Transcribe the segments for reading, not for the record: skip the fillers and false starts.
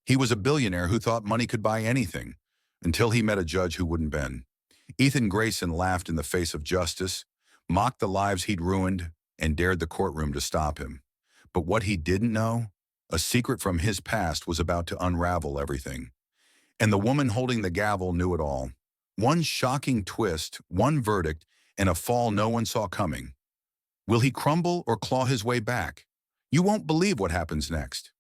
He was a billionaire who thought money could buy anything, until he met a judge who wouldn't bend. Ethan Grayson laughed in the face of justice, mocked the lives he'd ruined, and dared the courtroom to stop him. But what he didn't know, a secret from his past was about to unravel everything. And the woman holding the gavel knew it all. One shocking twist, one verdict, and a fall no one saw coming. Will he crumble or claw his way back? You won't believe what happens next.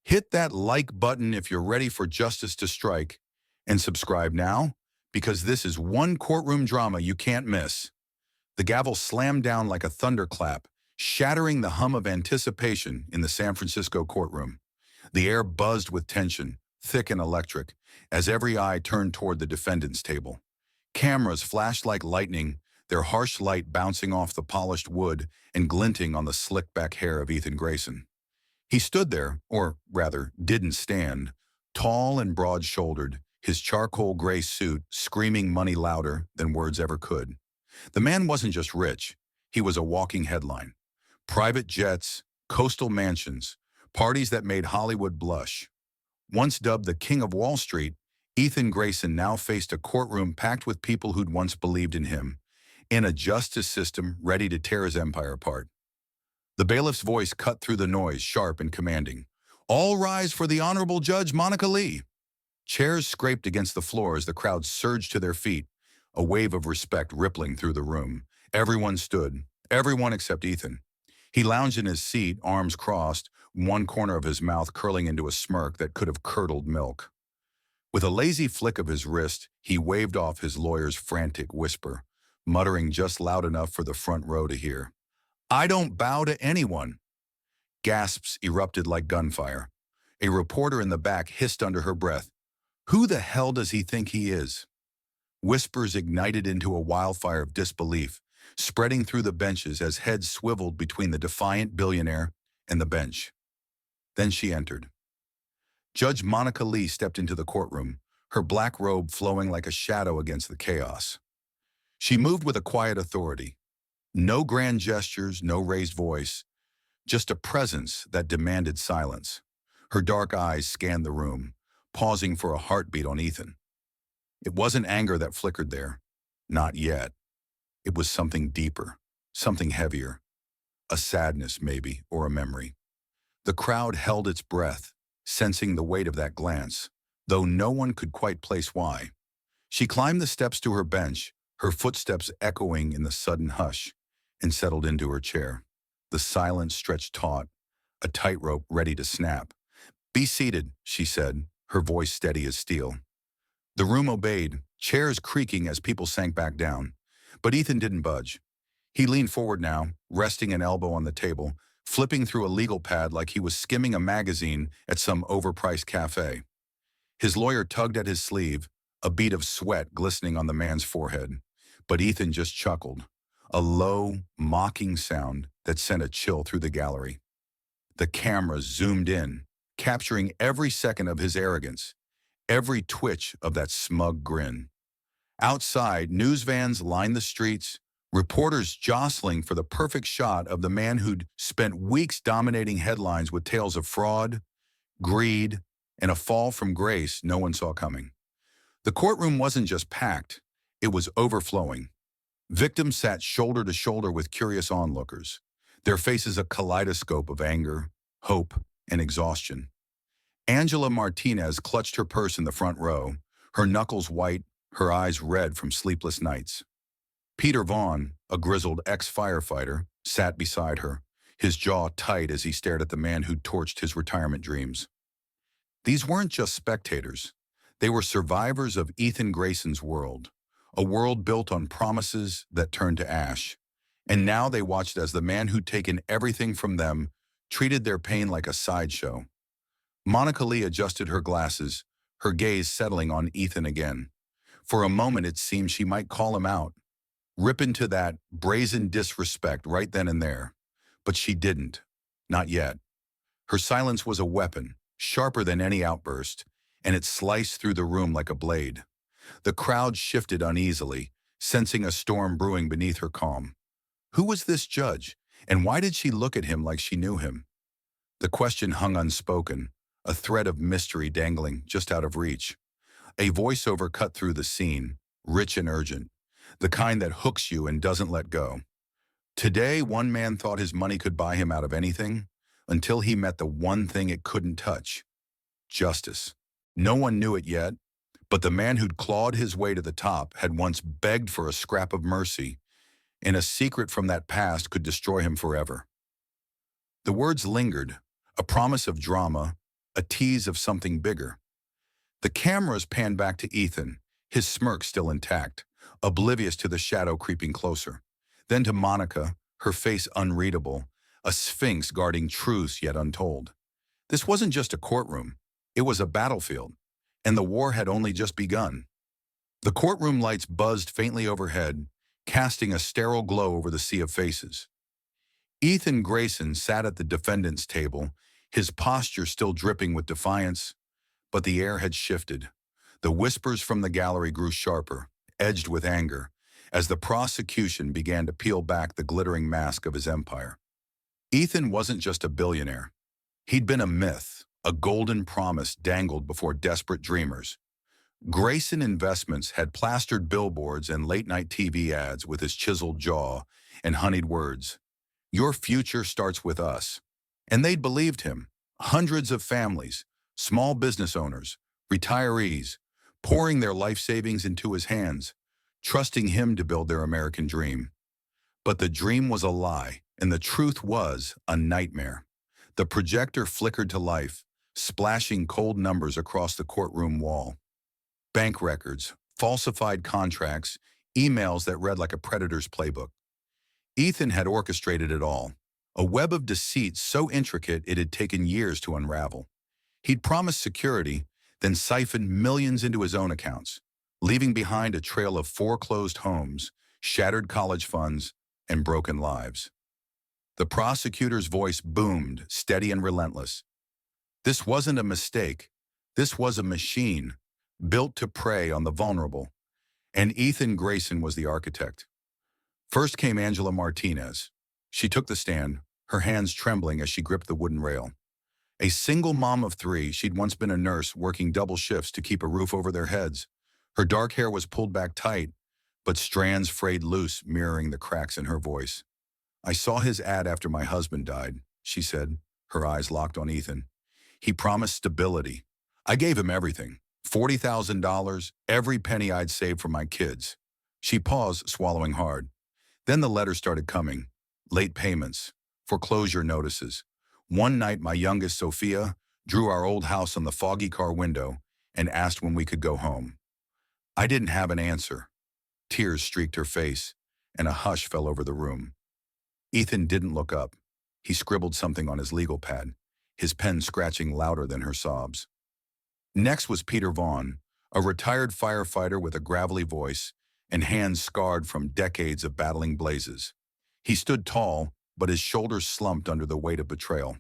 Hit that like button if you're ready for justice to strike, and subscribe now, because this is one courtroom drama you can't miss. The gavel slammed down like a thunderclap, shattering the hum of anticipation in the San Francisco courtroom. The air buzzed with tension, thick and electric, as every eye turned toward the defendant's table. Cameras flashed like lightning, their harsh light bouncing off the polished wood and glinting on the slick-back hair of Ethan Grayson. He stood there, or rather, didn't stand, tall and broad-shouldered, his charcoal gray suit screaming money louder than words ever could. The man wasn't just rich, he was a walking headline. Private jets, coastal mansions, parties that made Hollywood blush. Once dubbed the King of Wall Street, Ethan Grayson now faced a courtroom packed with people who'd once believed in him, in a justice system ready to tear his empire apart. The bailiff's voice cut through the noise, sharp and commanding. All rise for the Honorable Judge Monica Lee. Chairs scraped against the floor as the crowd surged to their feet, a wave of respect rippling through the room. Everyone stood, everyone except Ethan. He lounged in his seat, arms crossed, one corner of his mouth curling into a smirk that could have curdled milk. With a lazy flick of his wrist, he waved off his lawyer's frantic whisper, muttering just loud enough for the front row to hear. I don't bow to anyone. Gasps erupted like gunfire. A reporter in the back hissed under her breath. Who the hell does he think he is? Whispers ignited into a wildfire of disbelief, spreading through the benches as heads swiveled between the defiant billionaire and the bench. Then she entered. Judge Monica Lee stepped into the courtroom, her black robe flowing like a shadow against the chaos. She moved with a quiet authority. No grand gestures, no raised voice, just a presence that demanded silence. Her dark eyes scanned the room, pausing for a heartbeat on Ethan. It wasn't anger that flickered there. Not yet. It was something deeper, something heavier. A sadness, maybe, or a memory. The crowd held its breath, sensing the weight of that glance, though no one could quite place why. She climbed the steps to her bench, her footsteps echoing in the sudden hush, and settled into her chair. The silence stretched taut, a tightrope ready to snap. Be seated, she said, her voice steady as steel. The room obeyed, chairs creaking as people sank back down. But Ethan didn't budge. He leaned forward now, resting an elbow on the table, flipping through a legal pad like he was skimming a magazine at some overpriced cafe. His lawyer tugged at his sleeve, a bead of sweat glistening on the man's forehead. But Ethan just chuckled, a low, mocking sound that sent a chill through the gallery. The camera zoomed in, capturing every second of his arrogance, every twitch of that smug grin. Outside, news vans lined the streets, reporters jostling for the perfect shot of the man who'd spent weeks dominating headlines with tales of fraud, greed, and a fall from grace no one saw coming. The courtroom wasn't just packed, it was overflowing. Victims sat shoulder to shoulder with curious onlookers, their faces a kaleidoscope of anger, hope, and exhaustion. Angela Martinez clutched her purse in the front row, her knuckles white, her eyes red from sleepless nights. Peter Vaughn, a grizzled ex-firefighter, sat beside her, his jaw tight as he stared at the man who'd torched his retirement dreams. These weren't just spectators. They were survivors of Ethan Grayson's world, a world built on promises that turned to ash. And now they watched as the man who'd taken everything from them treated their pain like a sideshow. Monica Lee adjusted her glasses, her gaze settling on Ethan again. For a moment it seemed she might call him out, rip into that brazen disrespect right then and there. But she didn't. Not yet. Her silence was a weapon, sharper than any outburst, and it sliced through the room like a blade. The crowd shifted uneasily, sensing a storm brewing beneath her calm. Who was this judge, and why did she look at him like she knew him? The question hung unspoken, a thread of mystery dangling just out of reach. A voiceover cut through the scene, rich and urgent, the kind that hooks you and doesn't let go. Today, one man thought his money could buy him out of anything until he met the one thing it couldn't touch: justice. No one knew it yet, but the man who'd clawed his way to the top had once begged for a scrap of mercy, and a secret from that past could destroy him forever. The words lingered, a promise of drama, a tease of something bigger. The cameras panned back to Ethan, his smirk still intact, oblivious to the shadow creeping closer. Then to Monica, her face unreadable, a sphinx guarding truths yet untold. This wasn't just a courtroom, it was a battlefield, and the war had only just begun. The courtroom lights buzzed faintly overhead, casting a sterile glow over the sea of faces. Ethan Grayson sat at the defendant's table, his posture still dripping with defiance, but the air had shifted. The whispers from the gallery grew sharper, edged with anger, as the prosecution began to peel back the glittering mask of his empire. Ethan wasn't just a billionaire. He'd been a myth, a golden promise dangled before desperate dreamers. Grayson Investments had plastered billboards and late-night TV ads with his chiseled jaw and honeyed words. "Your future starts with us." And they'd believed him. Hundreds of families, small business owners, retirees, pouring their life savings into his hands, trusting him to build their American dream. But the dream was a lie, and the truth was a nightmare. The projector flickered to life, splashing cold numbers across the courtroom wall. Bank records, falsified contracts, emails that read like a predator's playbook. Ethan had orchestrated it all, a web of deceit so intricate it had taken years to unravel. He'd promised security, then siphoned millions into his own accounts, leaving behind a trail of foreclosed homes, shattered college funds, and broken lives. The prosecutor's voice boomed, steady and relentless. This wasn't a mistake. This was a machine, built to prey on the vulnerable, and Ethan Grayson was the architect. First came Angela Martinez. She took the stand, her hands trembling as she gripped the wooden rail. A single mom of three, she'd once been a nurse working double shifts to keep a roof over their heads. Her dark hair was pulled back tight, but strands frayed loose, mirroring the cracks in her voice. "I saw his ad after my husband died," she said, her eyes locked on Ethan. "He promised stability. I gave him everything. $40,000, every penny I'd saved for my kids." She paused, swallowing hard. Then the letters started coming. Late payments, foreclosure notices. One night, my youngest, Sophia, drew our old house on the foggy car window and asked when we could go home. I didn't have an answer. Tears streaked her face, and a hush fell over the room. Ethan didn't look up. He scribbled something on his legal pad, his pen scratching louder than her sobs. Next was Peter Vaughn, a retired firefighter with a gravelly voice and hands scarred from decades of battling blazes. He stood tall, but his shoulders slumped under the weight of betrayal.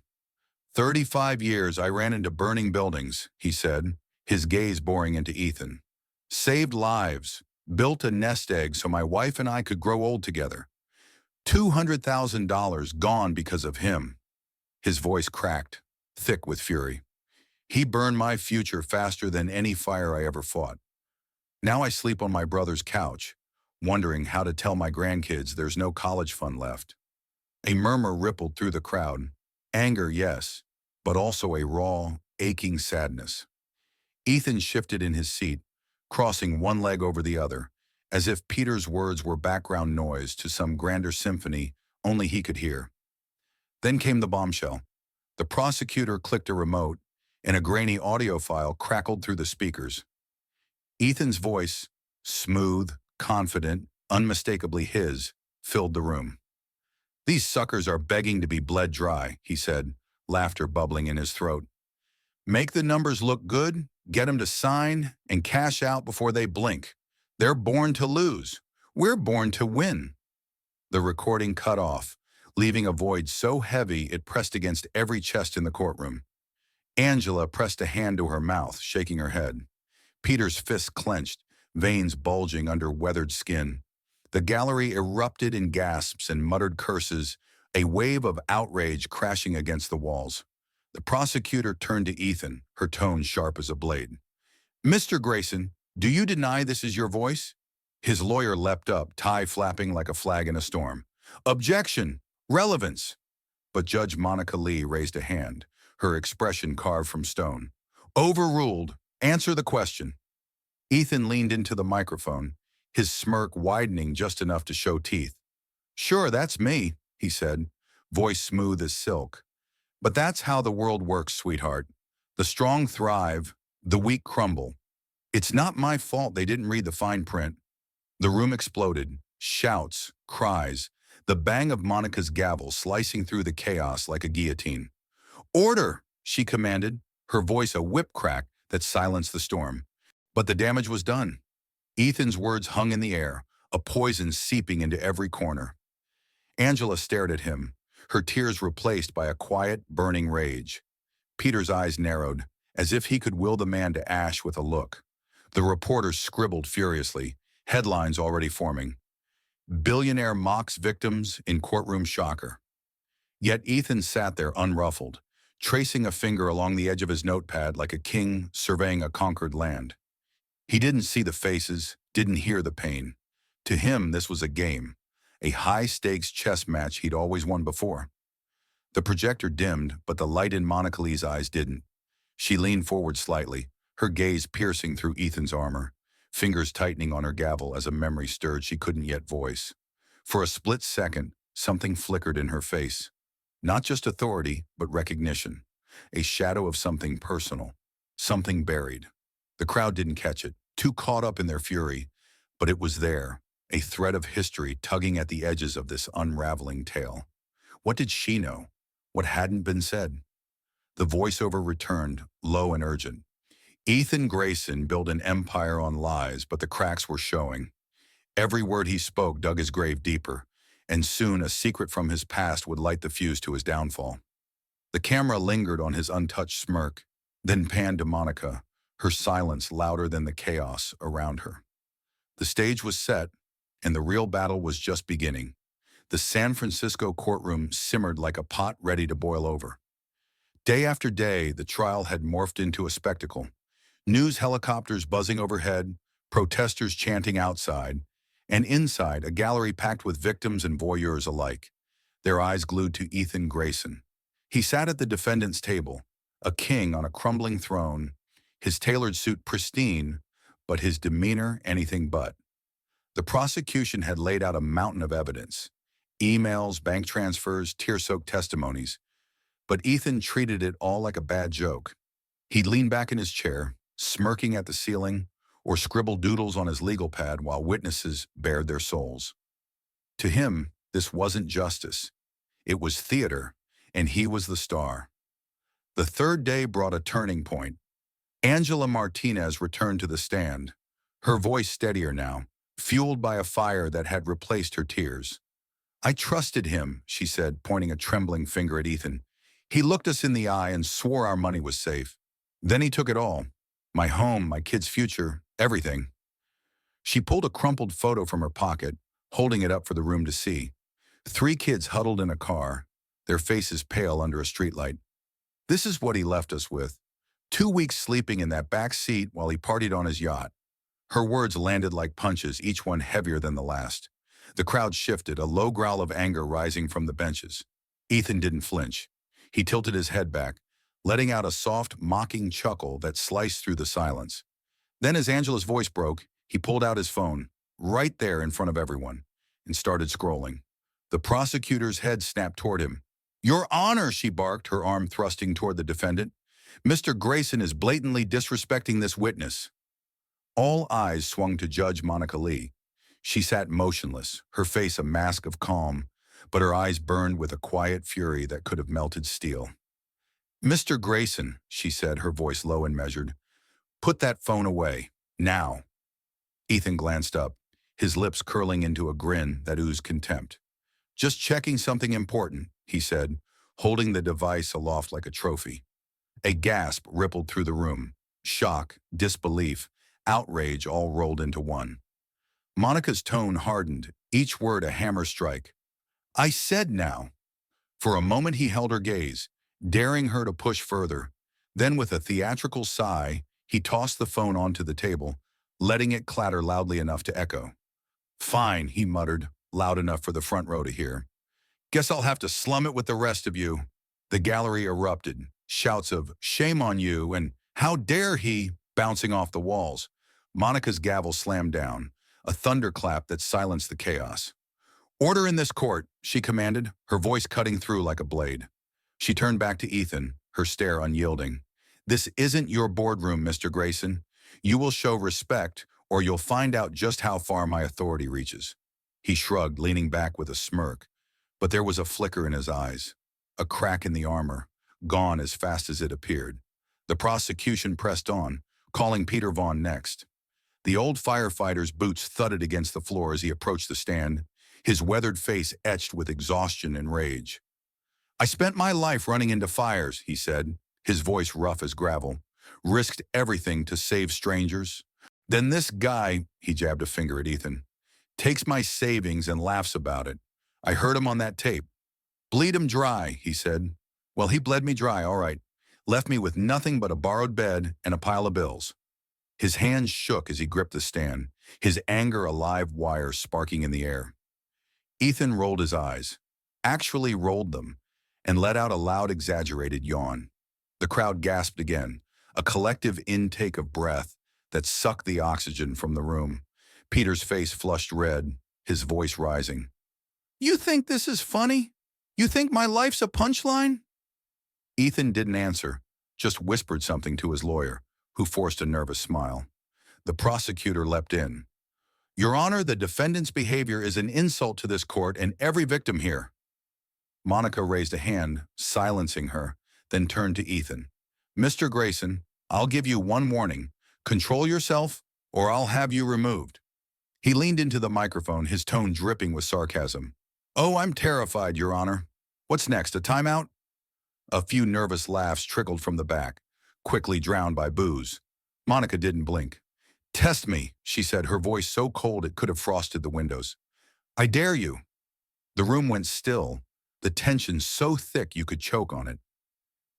35 years I ran into burning buildings, he said, his gaze boring into Ethan. Saved lives, built a nest egg so my wife and I could grow old together. $200,000 gone because of him. His voice cracked, thick with fury. He burned my future faster than any fire I ever fought. Now I sleep on my brother's couch, wondering how to tell my grandkids there's no college fund left. A murmur rippled through the crowd. Anger, yes, but also a raw, aching sadness. Ethan shifted in his seat, crossing one leg over the other, as if Peter's words were background noise to some grander symphony only he could hear. Then came the bombshell. The prosecutor clicked a remote, and a grainy audio file crackled through the speakers. Ethan's voice, smooth, confident, unmistakably his, filled the room. "These suckers are begging to be bled dry," he said, laughter bubbling in his throat. "Make the numbers look good, get them to sign, and cash out before they blink. They're born to lose. We're born to win." The recording cut off, leaving a void so heavy it pressed against every chest in the courtroom. Angela pressed a hand to her mouth, shaking her head. Peter's fists clenched, veins bulging under weathered skin. The gallery erupted in gasps and muttered curses, a wave of outrage crashing against the walls. The prosecutor turned to Ethan, her tone sharp as a blade. "Mr. Grayson, do you deny this is your voice?" His lawyer leapt up, tie flapping like a flag in a storm. "Objection! Relevance!" But Judge Monica Lee raised a hand, her expression carved from stone. "Overruled. Answer the question." Ethan leaned into the microphone, his smirk widening just enough to show teeth. "Sure, that's me," he said, voice smooth as silk. "But that's how the world works, sweetheart. The strong thrive, the weak crumble. It's not my fault they didn't read the fine print." The room exploded, shouts, cries, the bang of Monica's gavel slicing through the chaos like a guillotine. "Order!" she commanded, her voice a whip crack that silenced the storm. But the damage was done. Ethan's words hung in the air, a poison seeping into every corner. Angela stared at him, her tears replaced by a quiet, burning rage. Peter's eyes narrowed, as if he could will the man to ash with a look. The reporters scribbled furiously, headlines already forming. "Billionaire mocks victims in courtroom shocker." Yet Ethan sat there unruffled, tracing a finger along the edge of his notepad like a king surveying a conquered land. He didn't see the faces, didn't hear the pain. To him, this was a game, a high-stakes chess match he'd always won before. The projector dimmed, but the light in Monica Lee's eyes didn't. She leaned forward slightly, her gaze piercing through Ethan's armor, fingers tightening on her gavel as a memory stirred she couldn't yet voice. For a split second, something flickered in her face. Not just authority, but recognition. A shadow of something personal, something buried. The crowd didn't catch it, too caught up in their fury, but it was there, a thread of history tugging at the edges of this unraveling tale. What did she know? What hadn't been said? The voiceover returned, low and urgent. Ethan Grayson built an empire on lies, but the cracks were showing. Every word he spoke dug his grave deeper, and soon a secret from his past would light the fuse to his downfall. The camera lingered on his untouched smirk, then panned to Monica, her silence louder than the chaos around her. The stage was set, and the real battle was just beginning. The San Francisco courtroom simmered like a pot ready to boil over. Day after day, the trial had morphed into a spectacle. News helicopters buzzing overhead, protesters chanting outside, and inside a gallery packed with victims and voyeurs alike, their eyes glued to Ethan Grayson. He sat at the defendant's table, a king on a crumbling throne, his tailored suit pristine, but his demeanor anything but. The prosecution had laid out a mountain of evidence, emails, bank transfers, tear-soaked testimonies, but Ethan treated it all like a bad joke. He'd lean back in his chair, smirking at the ceiling, or scribble doodles on his legal pad while witnesses bared their souls. To him, this wasn't justice. It was theater, and he was the star. The third day brought a turning point. Angela Martinez returned to the stand, her voice steadier now, fueled by a fire that had replaced her tears. "I trusted him," she said, pointing a trembling finger at Ethan. "He looked us in the eye and swore our money was safe. Then he took it all. My home, my kid's future, everything." She pulled a crumpled photo from her pocket, holding it up for the room to see. 3 kids huddled in a car, their faces pale under a streetlight. "This is what he left us with. 2 weeks sleeping in that back seat while he partied on his yacht." Her words landed like punches, each one heavier than the last. The crowd shifted, a low growl of anger rising from the benches. Ethan didn't flinch. He tilted his head back, letting out a soft, mocking chuckle that sliced through the silence. Then as Angela's voice broke, he pulled out his phone, right there in front of everyone, and started scrolling. The prosecutor's head snapped toward him. "Your Honor," she barked, her arm thrusting toward the defendant. "Mr. Grayson is blatantly disrespecting this witness." All eyes swung to Judge Monica Lee. She sat motionless, her face a mask of calm, but her eyes burned with a quiet fury that could have melted steel. "Mr. Grayson," she said, her voice low and measured, "put that phone away, now." Ethan glanced up, his lips curling into a grin that oozed contempt. "Just checking something important," he said, holding the device aloft like a trophy. A gasp rippled through the room. Shock, disbelief, outrage all rolled into one. Monica's tone hardened, each word a hammer strike. "I said now." For a moment he held her gaze, daring her to push further. Then with a theatrical sigh, he tossed the phone onto the table, letting it clatter loudly enough to echo. "Fine," he muttered, loud enough for the front row to hear. "Guess I'll have to slum it with the rest of you." The gallery erupted, shouts of "shame on you" and "how dare he" bouncing off the walls. Monica's gavel slammed down, a thunderclap that silenced the chaos. "Order in this court," she commanded, her voice cutting through like a blade. She turned back to Ethan, her stare unyielding. "This isn't your boardroom, Mr. Grayson. You will show respect, or you'll find out just how far my authority reaches." He shrugged, leaning back with a smirk, but there was a flicker in his eyes, a crack in the armor, gone as fast as it appeared. The prosecution pressed on, calling Peter Vaughn next. The old firefighter's boots thudded against the floor as he approached the stand, his weathered face etched with exhaustion and rage. "I spent my life running into fires," he said, his voice rough as gravel. "Risked everything to save strangers. Then this guy," he jabbed a finger at Ethan, "takes my savings and laughs about it. I heard him on that tape. 'Bleed him dry,' he said. Well, he bled me dry, all right. Left me with nothing but a borrowed bed and a pile of bills." His hands shook as he gripped the stand, his anger a live wire sparking in the air. Ethan rolled his eyes, actually rolled them, and let out a loud, exaggerated yawn. The crowd gasped again, a collective intake of breath that sucked the oxygen from the room. Peter's face flushed red, his voice rising. "You think this is funny? You think my life's a punchline?" Ethan didn't answer, just whispered something to his lawyer, who forced a nervous smile. The prosecutor leapt in. "Your Honor, the defendant's behavior is an insult to this court and every victim here." Monica raised a hand, silencing her, then turned to Ethan. "Mr. Grayson, I'll give you one warning. Control yourself, or I'll have you removed." He leaned into the microphone, his tone dripping with sarcasm. "Oh, I'm terrified, Your Honor. What's next, a timeout?" A few nervous laughs trickled from the back, quickly drowned by boos. Monica didn't blink. "Test me," she said, her voice so cold it could have frosted the windows. "I dare you." The room went still, the tension so thick you could choke on it.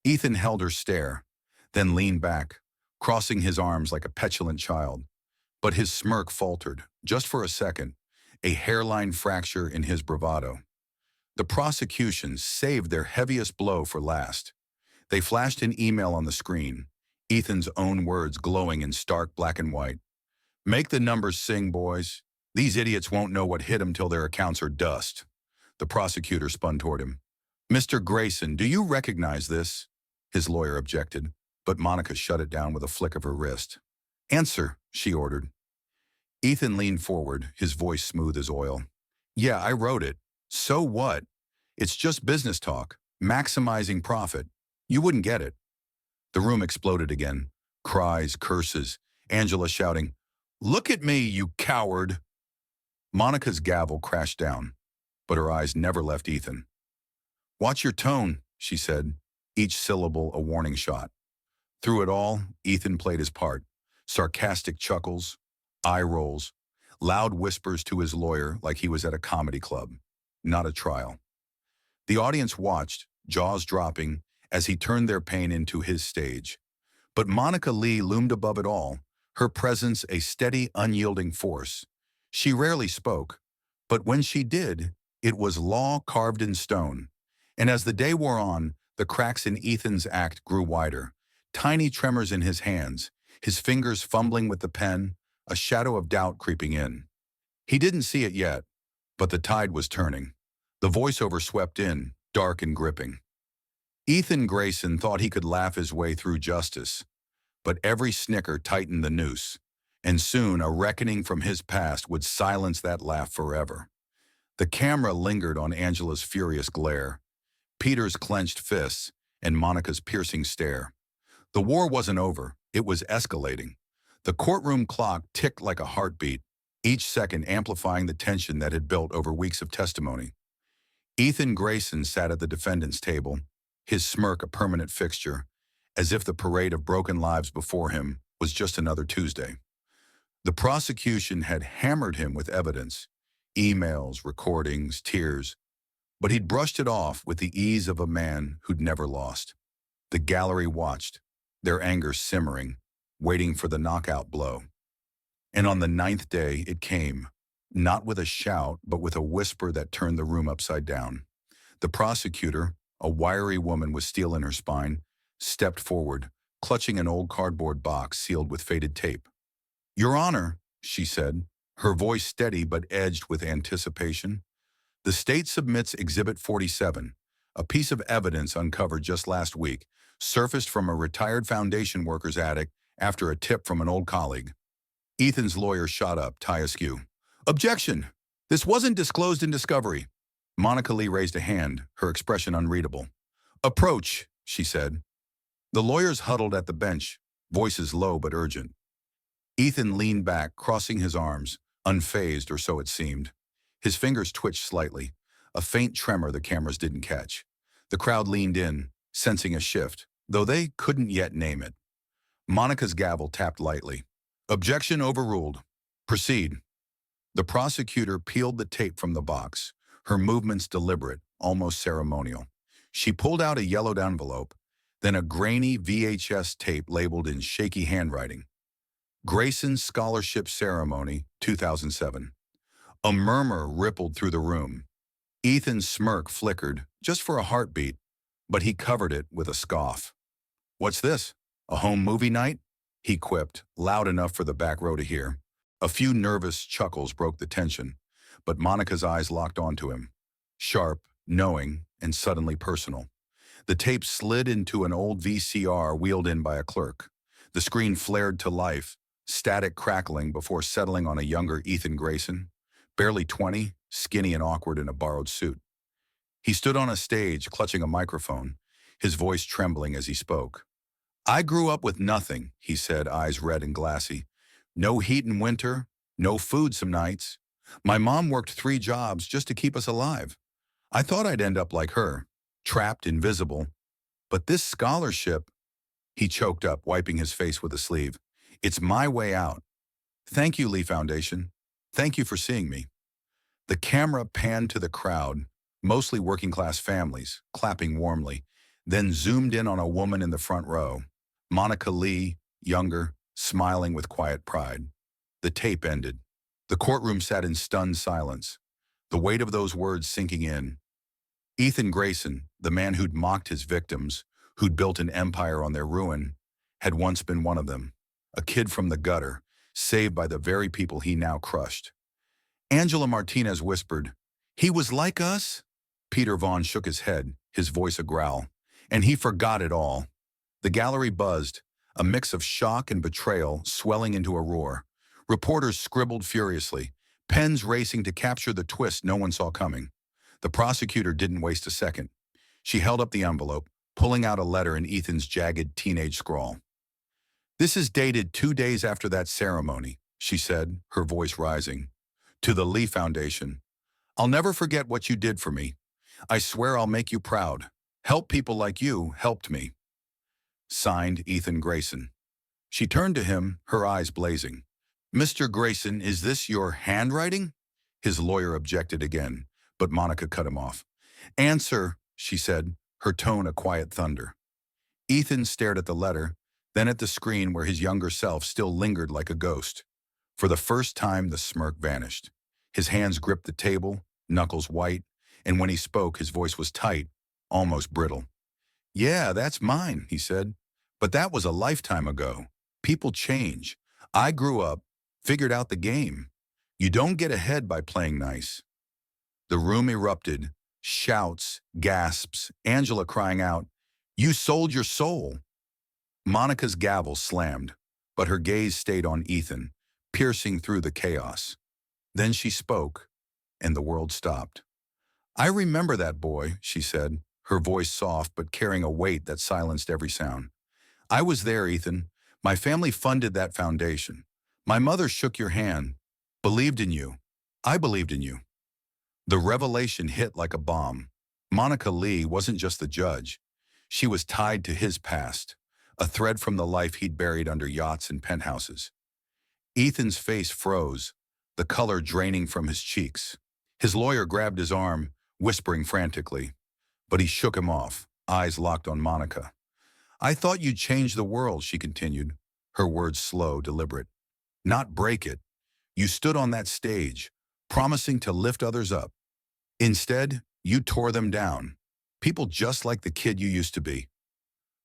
Ethan held her stare, then leaned back, crossing his arms like a petulant child. But his smirk faltered, just for a second, a hairline fracture in his bravado. The prosecution saved their heaviest blow for last. They flashed an email on the screen, Ethan's own words glowing in stark black and white. "Make the numbers sing, boys. These idiots won't know what hit them till their accounts are dust." The prosecutor spun toward him. "Mr. Grayson, do you recognize this?" His lawyer objected, but Monica shut it down with a flick of her wrist. "Answer," she ordered. Ethan leaned forward, his voice smooth as oil. "Yeah, I wrote it. So what? It's just business talk, maximizing profit. You wouldn't get it." The room exploded again. Cries, curses, Angela shouting, "Look at me, you coward!" Monica's gavel crashed down, but her eyes never left Ethan. "Watch your tone," she said, each syllable a warning shot. Through it all, Ethan played his part. Sarcastic chuckles, eye rolls, loud whispers to his lawyer like he was at a comedy club, not a trial. The audience watched, jaws dropping, as he turned their pain into his stage. But Monica Lee loomed above it all, her presence a steady, unyielding force. She rarely spoke, but when she did, it was law carved in stone. And as the day wore on, the cracks in Ethan's act grew wider, tiny tremors in his hands, his fingers fumbling with the pen, a shadow of doubt creeping in. He didn't see it yet, but the tide was turning. The voiceover swept in, dark and gripping. Ethan Grayson thought he could laugh his way through justice, but every snicker tightened the noose, and soon a reckoning from his past would silence that laugh forever. The camera lingered on Angela's furious glare, Peter's clenched fists, and Monica's piercing stare. The war wasn't over, it was escalating. The courtroom clock ticked like a heartbeat, each second amplifying the tension that had built over weeks of testimony. Ethan Grayson sat at the defendant's table, his smirk a permanent fixture, as if the parade of broken lives before him was just another Tuesday. The prosecution had hammered him with evidence, emails, recordings, tears, but he'd brushed it off with the ease of a man who'd never lost. The gallery watched, their anger simmering, waiting for the knockout blow. And on the ninth day, it came, not with a shout, but with a whisper that turned the room upside down. The prosecutor, a wiry woman with steel in her spine, stepped forward, clutching an old cardboard box sealed with faded tape. "Your Honor," she said, her voice steady but edged with anticipation, "the state submits Exhibit 47, a piece of evidence uncovered just last week, surfaced from a retired foundation worker's attic after a tip from an old colleague." Ethan's lawyer shot up, tie askew. "Objection! This wasn't disclosed in discovery." Monica Lee raised a hand, her expression unreadable. "Approach," she said. The lawyers huddled at the bench, voices low but urgent. Ethan leaned back, crossing his arms, unfazed, or so it seemed. His fingers twitched slightly, a faint tremor the cameras didn't catch. The crowd leaned in, sensing a shift, though they couldn't yet name it. Monica's gavel tapped lightly. "Objection overruled. Proceed." The prosecutor peeled the tape from the box, her movements deliberate, almost ceremonial. She pulled out a yellowed envelope, then a grainy VHS tape labeled in shaky handwriting. "Grayson Scholarship Ceremony, 2007. A murmur rippled through the room. Ethan's smirk flickered, just for a heartbeat, but he covered it with a scoff. "What's this? A home movie night?" he quipped, loud enough for the back row to hear. A few nervous chuckles broke the tension, but Monica's eyes locked onto him. Sharp, knowing, and suddenly personal. The tape slid into an old VCR wheeled in by a clerk. The screen flared to life, static crackling before settling on a younger Ethan Grayson, barely 20, skinny and awkward in a borrowed suit. He stood on a stage, clutching a microphone, his voice trembling as he spoke. "I grew up with nothing," he said, eyes red and glassy. "No heat in winter, no food some nights. My mom worked 3 jobs just to keep us alive. I thought I'd end up like her, trapped, invisible. But this scholarship," he choked up, wiping his face with a sleeve, "it's my way out. Thank you, Lee Foundation. Thank you for seeing me." The camera panned to the crowd, mostly working-class families, clapping warmly, then zoomed in on a woman in the front row. Monica Lee, younger, smiling with quiet pride. The tape ended. The courtroom sat in stunned silence, the weight of those words sinking in. Ethan Grayson, the man who'd mocked his victims, who'd built an empire on their ruin, had once been one of them, a kid from the gutter, saved by the very people he now crushed. Angela Martinez whispered, "He was like us?" Peter Vaughn shook his head, his voice a growl. "And he forgot it all." The gallery buzzed, a mix of shock and betrayal swelling into a roar. Reporters scribbled furiously, pens racing to capture the twist no one saw coming. The prosecutor didn't waste a second. She held up the envelope, pulling out a letter in Ethan's jagged teenage scrawl. "This is dated 2 days after that ceremony," she said, her voice rising. "To the Lee Foundation. I'll never forget what you did for me. I swear I'll make you proud. Help people like you helped me." Signed, Ethan Grayson. She turned to him, her eyes blazing. "Mr. Grayson, is this your handwriting?" His lawyer objected again, but Monica cut him off. "Answer," she said, her tone a quiet thunder. Ethan stared at the letter, then at the screen where his younger self still lingered like a ghost. For the first time, the smirk vanished. His hands gripped the table, knuckles white, and when he spoke, his voice was tight, almost brittle. "Yeah, that's mine," he said. "But that was a lifetime ago. People change. I grew up, figured out the game. You don't get ahead by playing nice." The room erupted, shouts, gasps, Angela crying out, "You sold your soul." Monica's gavel slammed, but her gaze stayed on Ethan, piercing through the chaos. Then she spoke, and the world stopped. "I remember that boy," she said, her voice soft but carrying a weight that silenced every sound. "I was there, Ethan. My family funded that foundation. My mother shook your hand, believed in you. I believed in you." The revelation hit like a bomb. Monica Lee wasn't just the judge. She was tied to his past, a thread from the life he'd buried under yachts and penthouses. Ethan's face froze, the color draining from his cheeks. His lawyer grabbed his arm, whispering frantically. But he shook him off, eyes locked on Monica. "I thought you'd change the world," she continued, her words slow, deliberate. "Not break it. You stood on that stage, promising to lift others up. Instead, you tore them down. People just like the kid you used to be."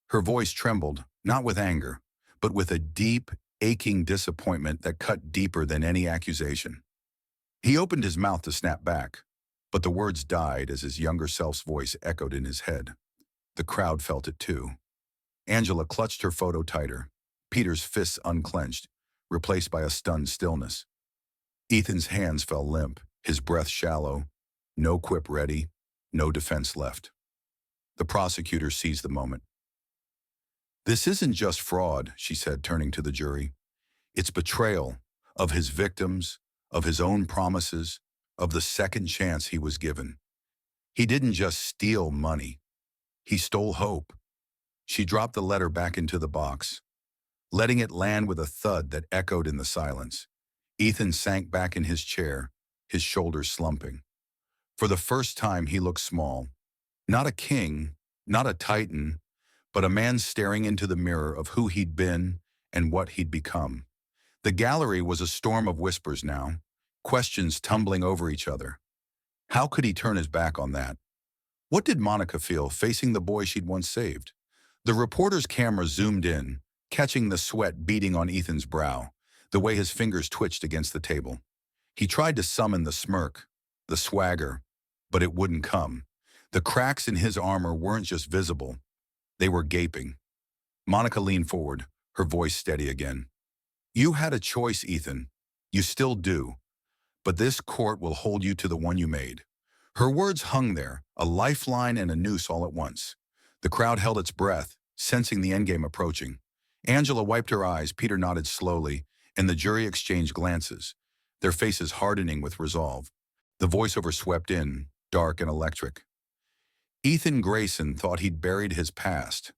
Her voice trembled, not with anger, but with a deep, aching disappointment that cut deeper than any accusation. He opened his mouth to snap back, but the words died as his younger self's voice echoed in his head. The crowd felt it too. Angela clutched her photo tighter, Peter's fists unclenched, replaced by a stunned stillness. Ethan's hands fell limp, his breath shallow, no quip ready, no defense left. The prosecutor seized the moment. "This isn't just fraud," she said, turning to the jury. "It's betrayal of his victims, of his own promises, of the second chance he was given. He didn't just steal money. He stole hope." She dropped the letter back into the box, letting it land with a thud that echoed in the silence. Ethan sank back in his chair, his shoulders slumping. For the first time, he looked small. Not a king, not a titan, but a man staring into the mirror of who he'd been and what he'd become. The gallery was a storm of whispers now, questions tumbling over each other. How could he turn his back on that? What did Monica feel facing the boy she'd once saved? The reporter's camera zoomed in, catching the sweat beading on Ethan's brow, the way his fingers twitched against the table. He tried to summon the smirk, the swagger, but it wouldn't come. The cracks in his armor weren't just visible, they were gaping. Monica leaned forward, her voice steady again. "You had a choice, Ethan. You still do. But this court will hold you to the one you made." Her words hung there, a lifeline and a noose all at once. The crowd held its breath, sensing the endgame approaching. Angela wiped her eyes, Peter nodded slowly, and the jury exchanged glances, their faces hardening with resolve. The voiceover swept in, dark and electric. Ethan Grayson thought he'd buried his past,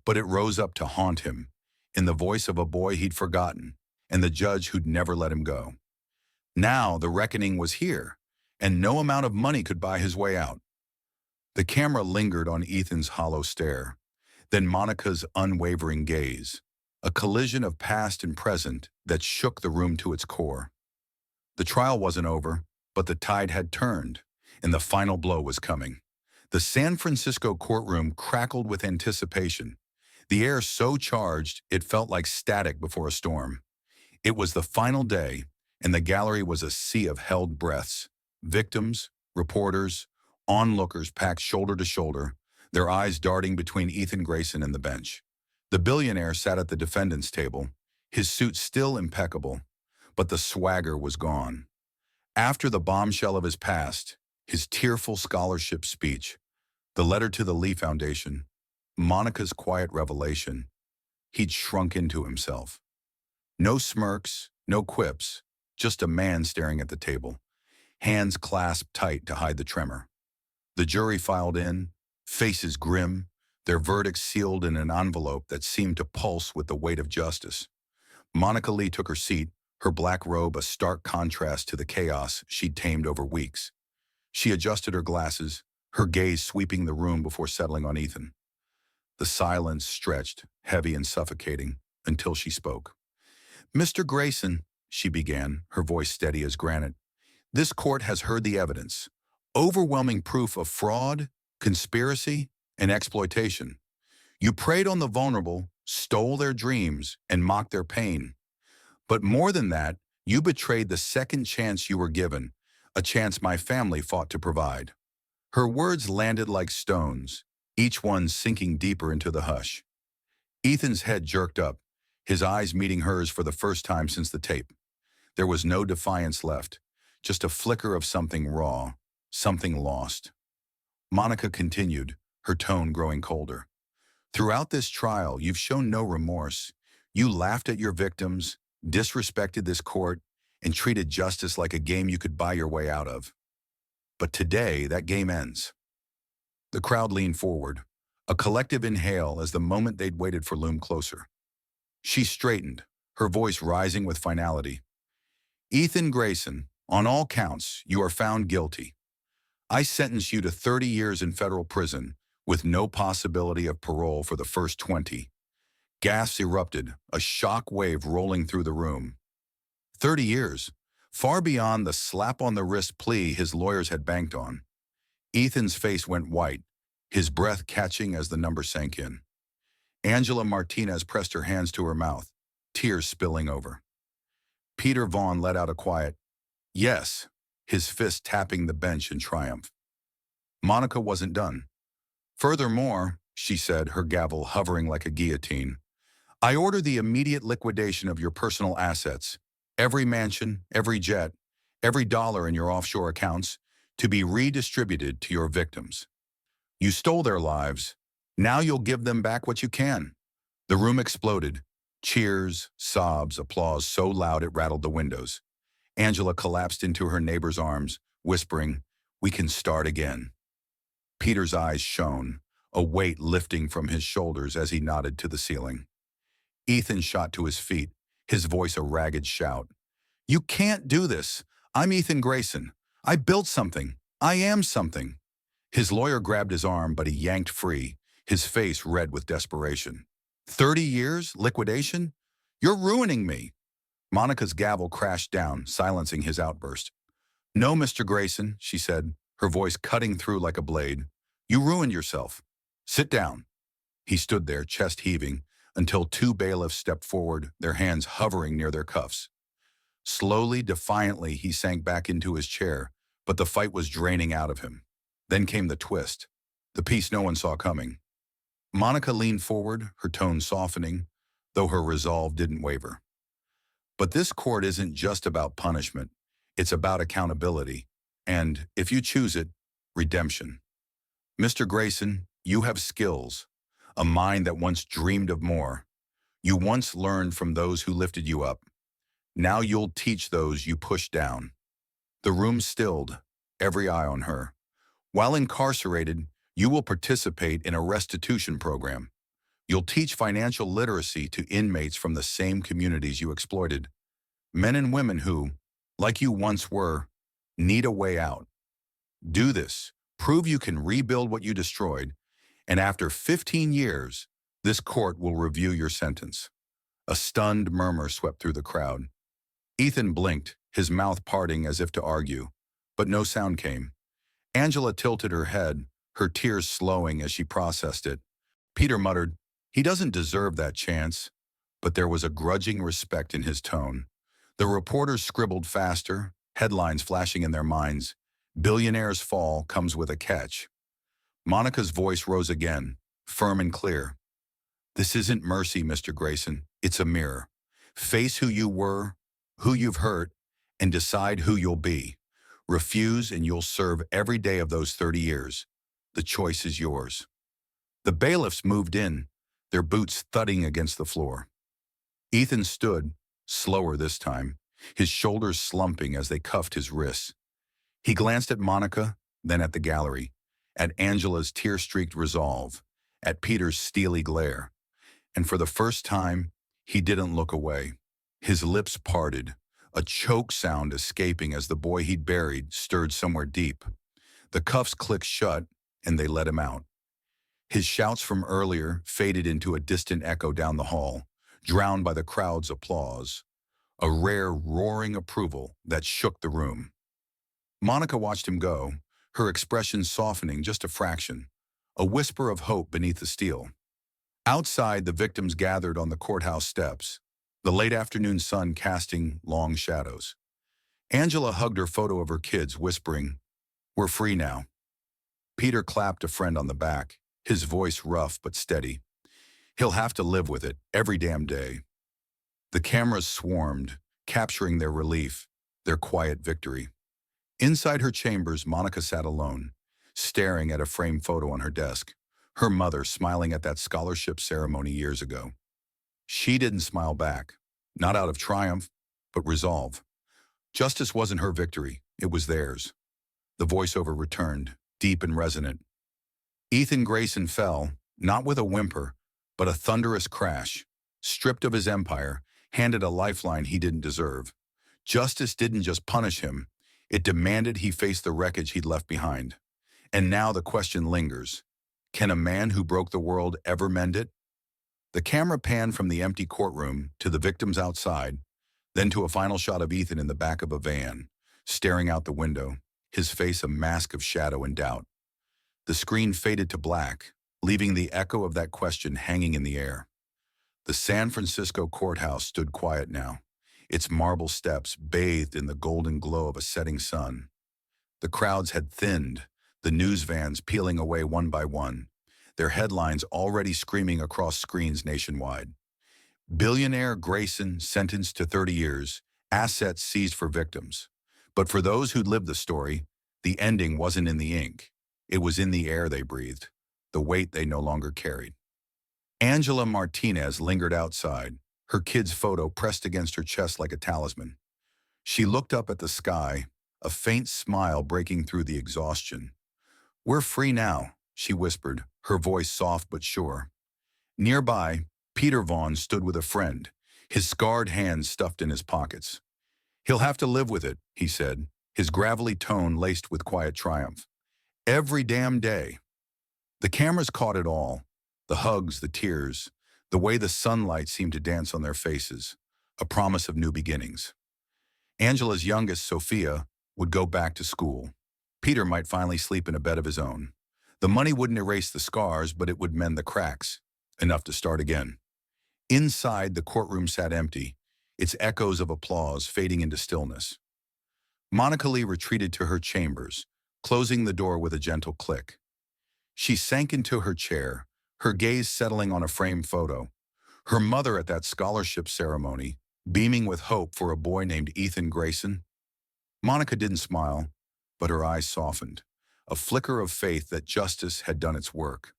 but it rose up to haunt him, in the voice of a boy he'd forgotten, and the judge who'd never let him go. Now the reckoning was here, and no amount of money could buy his way out. The camera lingered on Ethan's hollow stare, then Monica's unwavering gaze, a collision of past and present that shook the room to its core. The trial wasn't over, but the tide had turned, and the final blow was coming. The San Francisco courtroom crackled with anticipation, the air so charged it felt like static before a storm. It was the final day, and the gallery was a sea of held breaths. Victims, reporters, onlookers packed shoulder to shoulder, their eyes darting between Ethan Grayson and the bench. The billionaire sat at the defendant's table, his suit still impeccable, but the swagger was gone. After the bombshell of his past, his tearful scholarship speech, the letter to the Lee Foundation, Monica's quiet revelation, he'd shrunk into himself. No smirks, no quips, just a man staring at the table, hands clasped tight to hide the tremor. The jury filed in, faces grim, their verdicts sealed in an envelope that seemed to pulse with the weight of justice. Monica Lee took her seat, her black robe a stark contrast to the chaos she'd tamed over weeks. She adjusted her glasses, her gaze sweeping the room before settling on Ethan. The silence stretched, heavy and suffocating, until she spoke. "Mr. Grayson," she began, her voice steady as granite, "this court has heard the evidence. Overwhelming proof of fraud, conspiracy, and exploitation. You preyed on the vulnerable, stole their dreams, and mocked their pain. But more than that, you betrayed the second chance you were given, a chance my family fought to provide." Her words landed like stones, each one sinking deeper into the hush. Ethan's head jerked up, his eyes meeting hers for the first time since the tape. There was no defiance left, just a flicker of something raw, something lost. Monica continued, her tone growing colder. "Throughout this trial, you've shown no remorse. You laughed at your victims, disrespected this court, and treated justice like a game you could buy your way out of. But today, that game ends." The crowd leaned forward, a collective inhale as the moment they'd waited for loomed closer. She straightened, her voice rising with finality. "Ethan Grayson, on all counts, you are found guilty. I sentence you to 30 years in federal prison with no possibility of parole for the first 20. Gasps erupted, a shock wave rolling through the room. 30 years, far beyond the slap-on-the-wrist plea his lawyers had banked on. Ethan's face went white, his breath catching as the number sank in. Angela Martinez pressed her hands to her mouth, tears spilling over. Peter Vaughn let out a quiet, "Yes," his fist tapping the bench in triumph. Monica wasn't done. "Furthermore," she said, her gavel hovering like a guillotine, "I order the immediate liquidation of your personal assets, every mansion, every jet, every dollar in your offshore accounts, to be redistributed to your victims. You stole their lives. Now you'll give them back what you can." The room exploded. Cheers, sobs, applause so loud it rattled the windows. Angela collapsed into her neighbor's arms, whispering, "We can start again." Peter's eyes shone, a weight lifting from his shoulders as he nodded to the ceiling. Ethan shot to his feet, his voice a ragged shout. "You can't do this. I'm Ethan Grayson. I built something. I am something." His lawyer grabbed his arm, but he yanked free, his face red with desperation. 30 years? Liquidation? You're ruining me." Monica's gavel crashed down, silencing his outburst. "No, Mr. Grayson," she said, her voice cutting through like a blade. "You ruined yourself. Sit down." He stood there, chest heaving, until two bailiffs stepped forward, their hands hovering near their cuffs. Slowly, defiantly, he sank back into his chair, but the fight was draining out of him. Then came the twist, the piece no one saw coming. Monica leaned forward, her tone softening, though her resolve didn't waver. "But this court isn't just about punishment. It's about accountability. And, if you choose it, redemption. Mr. Grayson, you have skills, a mind that once dreamed of more. You once learned from those who lifted you up. Now you'll teach those you pushed down." The room stilled, every eye on her. "While incarcerated, you will participate in a restitution program. You'll teach financial literacy to inmates from the same communities you exploited. Men and women who, like you once were, need a way out. Do this, prove you can rebuild what you destroyed, and after 15 years, this court will review your sentence." A stunned murmur swept through the crowd. Ethan blinked, his mouth parting as if to argue, but no sound came. Angela tilted her head, her tears slowing as she processed it. Peter muttered, "He doesn't deserve that chance," but there was a grudging respect in his tone. The reporters scribbled faster, headlines flashing in their minds. "Billionaire's fall comes with a catch." Monica's voice rose again, firm and clear. "This isn't mercy, Mr. Grayson. It's a mirror. Face who you were, who you've hurt, and decide who you'll be. Refuse and you'll serve every day of those 30 years. The choice is yours." The bailiffs moved in, their boots thudding against the floor. Ethan stood, slower this time, his shoulders slumping as they cuffed his wrists. He glanced at Monica, then at the gallery, at Angela's tear-streaked resolve, at Peter's steely glare. And for the first time, he didn't look away. His lips parted, a choke sound escaping as the boy he'd buried stirred somewhere deep. The cuffs clicked shut, and they let him out. His shouts from earlier faded into a distant echo down the hall, drowned by the crowd's applause, a rare roaring approval that shook the room. Monica watched him go, her expression softening just a fraction, a whisper of hope beneath the steel. Outside, the victims gathered on the courthouse steps, the late afternoon sun casting long shadows. Angela hugged her photo of her kids, whispering, "We're free now." Peter clapped a friend on the back, his voice rough but steady. "He'll have to live with it every damn day." The cameras swarmed, capturing their relief, their quiet victory. Inside her chambers, Monica sat alone, staring at a framed photo on her desk, her mother smiling at that scholarship ceremony years ago. She didn't smile back, not out of triumph, but resolve. Justice wasn't her victory, it was theirs. The voiceover returned, deep and resonant. Ethan Grayson fell, not with a whimper, but a thunderous crash, stripped of his empire, handed a lifeline he didn't deserve. Justice didn't just punish him, It demanded he face the wreckage he'd left behind. And now the question lingers. Can a man who broke the world ever mend it? The camera panned from the empty courtroom to the victims outside, then to a final shot of Ethan in the back of a van, staring out the window, his face a mask of shadow and doubt. The screen faded to black, leaving the echo of that question hanging in the air. The San Francisco courthouse stood quiet now, its marble steps bathed in the golden glow of a setting sun. The crowds had thinned, the news vans peeling away one by one, their headlines already screaming across screens nationwide. Billionaire Grayson sentenced to 30 years, assets seized for victims. But for those who'd lived the story, the ending wasn't in the ink. It was in the air they breathed, the weight they no longer carried. Angela Martinez lingered outside, her kid's photo pressed against her chest like a talisman. She looked up at the sky, a faint smile breaking through the exhaustion. "We're free now," she whispered, her voice soft but sure. Nearby, Peter Vaughn stood with a friend, his scarred hands stuffed in his pockets. "He'll have to live with it," he said, his gravelly tone laced with quiet triumph. "Every damn day." The cameras caught it all, the hugs, the tears, the way the sunlight seemed to dance on their faces, a promise of new beginnings. Angela's youngest, Sophia, would go back to school. Peter might finally sleep in a bed of his own. The money wouldn't erase the scars, but it would mend the cracks, enough to start again. Inside, the courtroom sat empty, its echoes of applause fading into stillness. Monica Lee retreated to her chambers, closing the door with a gentle click. She sank into her chair, her gaze settling on a framed photo. Her mother at that scholarship ceremony, beaming with hope for a boy named Ethan Grayson. Monica didn't smile, but her eyes softened, a flicker of faith that justice had done its work.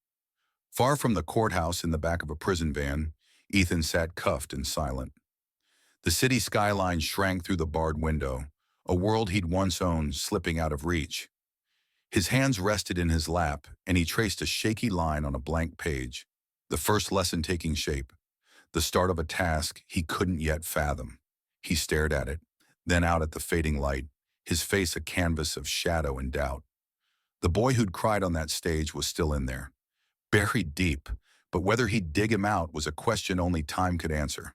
Far from the courthouse in the back of a prison van, Ethan sat cuffed and silent. The city skyline shrank through the barred window, a world he'd once owned slipping out of reach. His hands rested in his lap, and he traced a shaky line on a blank page, the first lesson taking shape, the start of a task he couldn't yet fathom. He stared at it, then out at the fading light, his face a canvas of shadow and doubt. The boy who'd cried on that stage was still in there, buried deep, but whether he'd dig him out was a question only time could answer.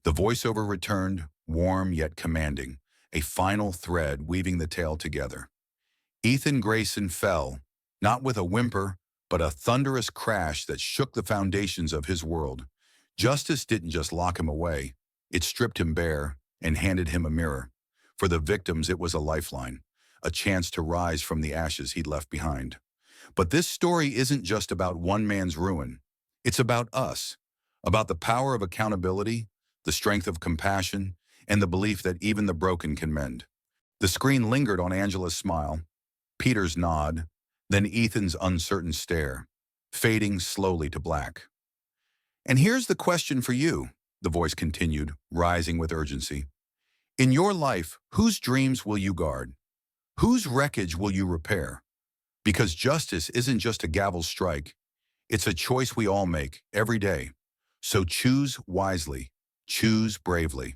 The voiceover returned, warm yet commanding, a final thread weaving the tale together. Ethan Grayson fell, not with a whimper, but a thunderous crash that shook the foundations of his world. Justice didn't just lock him away, it stripped him bare and handed him a mirror. For the victims, it was a lifeline, a chance to rise from the ashes he'd left behind. But this story isn't just about one man's ruin. It's about us, about the power of accountability, the strength of compassion, and the belief that even the broken can mend. The screen lingered on Angela's smile, Peter's nod, then Ethan's uncertain stare, fading slowly to black. "And here's the question for you," the voice continued, rising with urgency. "In your life, whose dreams will you guard? Whose wreckage will you repair? Because justice isn't just a gavel strike, it's a choice we all make every day. So choose wisely, choose bravely."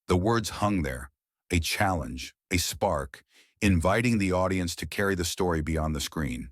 The words hung there, a challenge, a spark, inviting the audience to carry the story beyond the screen.